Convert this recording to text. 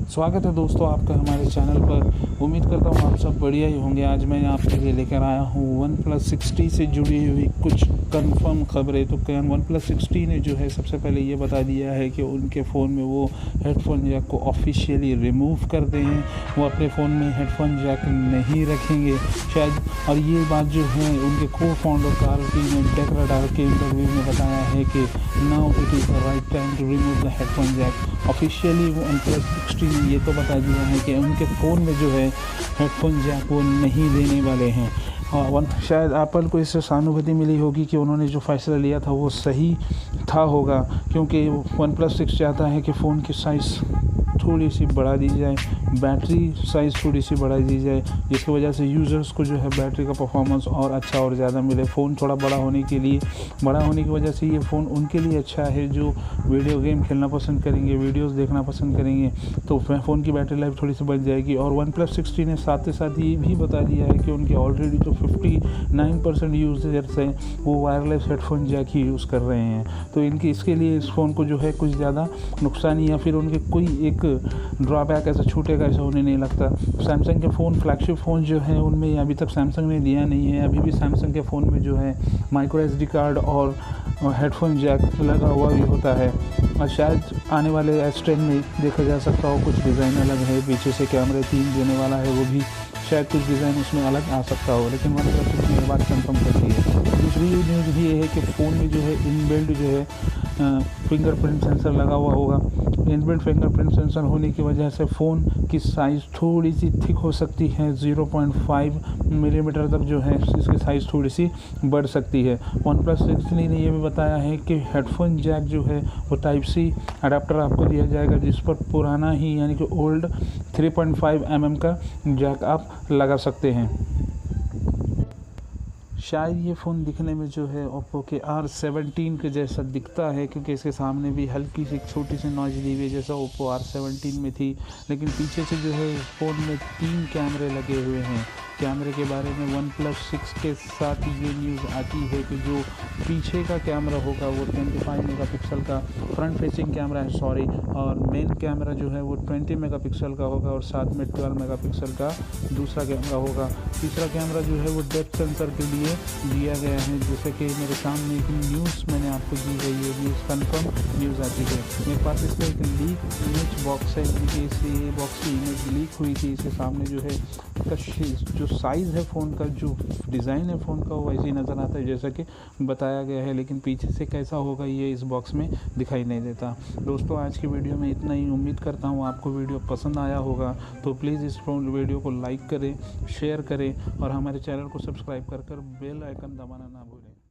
स्वागत है दोस्तों आपका हमारे चैनल पर। उम्मीद करता हूँ आप सब बढ़िया ही होंगे। आज मैं आपके लिए लेकर आया हूँ OnePlus 6T से जुड़ी हुई कुछ कंफर्म खबरें। तो OnePlus 6T ने जो है सबसे पहले ये बता दिया है कि उनके फ़ोन में वो हेडफोन जैक को ऑफिशियली रिमूव कर दें हैं। वो अपने फ़ोन में हेडफोन जैक नहीं रखेंगे शायद। और ये बात जो है उनके को फाउंडर कार्ल ने टेक रडार के इंटरव्यू में बताया है कि now it is the right time to remove the headphone jack. Officially OnePlus 6T ने ये तो बता दिया है कि उनके फ़ोन में जो है हेडफोन जैक वो नहीं देने वाले हैं। और शायद एप्पल को इससे सहानुभूति मिली होगी कि उन्होंने जो फ़ैसला लिया था वो सही था होगा, क्योंकि OnePlus 6 चाहता है कि फ़ोन की साइज़ थोड़ी सी बढ़ा दी जाए, बैटरी साइज़ थोड़ी सी बढ़ा दी जाए, जिसकी वजह से यूज़र्स को जो है बैटरी का परफॉर्मेंस और अच्छा और ज़्यादा मिले। फ़ोन थोड़ा बड़ा होने की वजह से ये फ़ोन उनके लिए अच्छा है जो वीडियो गेम खेलना पसंद करेंगे, वीडियोस देखना पसंद करेंगे, तो फ़ोन की बैटरी लाइफ थोड़ी सी बढ़ जाएगी। और OnePlus 6T ने साथ ही साथ ये भी बता दिया है कि उनके ऑलरेडी तो 59% यूज़र्स हैं वो वायरलेस हेडफोन जैक ही यूज़ कर रहे हैं। तो इसके लिए इस फ़ोन को जो है कुछ ज़्यादा नुकसान या फिर उनके कोई एक ड्रॉबैक ऐसा छूटेगा ऐसा उन्हें नहीं लगता। सैमसंग के फ़ोन, फ्लैगशिप फ़ोन जो है उनमें अभी तक सैमसंग ने दिया नहीं है। अभी भी सैमसंग के फ़ोन में जो है माइक्रो SD कार्ड और हेडफोन जैक लगा हुआ भी होता है। और शायद आने वाले S10 में देखा जा सकता हो कुछ डिज़ाइन अलग है, पीछे से कैमरे 3 देने वाला है, वो भी शायद कुछ डिज़ाइन उसमें अलग आ सकता हो, लेकिन OnePlus 6 ये बात कंफर्म करती है। दूसरी न्यूज़ ये है कि फ़ोन में जो है इनबिल्ट जो है फिंगरप्रिंट सेंसर लगा हुआ होगा। इनबिल्ट फिंगरप्रिंट सेंसर होने की वजह से फ़ोन की साइज़ थोड़ी सी थिक हो सकती है, 0.5 मिलीमीटर तक जो है इसकी साइज़ थोड़ी सी बढ़ सकती है। OnePlus 6 ने ये भी बताया है कि हेडफोन जैक जो है वो Type-C अडाप्टर आपको दिया जाएगा, जिस पर पुराना ही यानी कि ओल्ड 3.5 mm का जैक आप लगा सकते हैं। शायद ये फ़ोन दिखने में जो है ओप्पो के R17 के जैसा दिखता है, क्योंकि इसके सामने भी हल्की सी छोटी सी नॉइज़ दी हुई जैसा ओप्पो R17 में थी। लेकिन पीछे से जो है फ़ोन में 3 कैमरे लगे हुए हैं। कैमरे के बारे में OnePlus 6 के साथ ये न्यूज़ आती है कि जो पीछे का कैमरा होगा वो 25 मेगापिक्सल का फ्रंट फेसिंग कैमरा है और मेन कैमरा जो है वो 20 मेगापिक्सल का होगा और साथ में 12 मेगापिक्सल का दूसरा कैमरा होगा। तीसरा कैमरा जो है वो डेप्थ सेंसर के लिए दिया गया है, जैसे कि मेरे सामने एक न्यूज़ मैंने आपको दी गई है, न्यूज़ कंफर्म न्यूज़ आती है। मेरे पास इसका एक लीक इमेज बॉक्स है, क्योंकि इस बॉक्स की इमेज लीक हुई थी। इसके सामने जो है जो साइज़ है फ़ोन का, जो डिज़ाइन है फ़ोन का वो ऐसे ही नज़र आता है जैसा कि बताया गया है, लेकिन पीछे से कैसा होगा ये इस बॉक्स में दिखाई नहीं देता। दोस्तों आज की वीडियो में इतना ही। उम्मीद करता हूँ आपको वीडियो पसंद आया होगा, तो प्लीज़ इस वीडियो को लाइक करें, शेयर करें और हमारे चैनल को सब्सक्राइब कर बेल आइकन दबाना ना भूलें।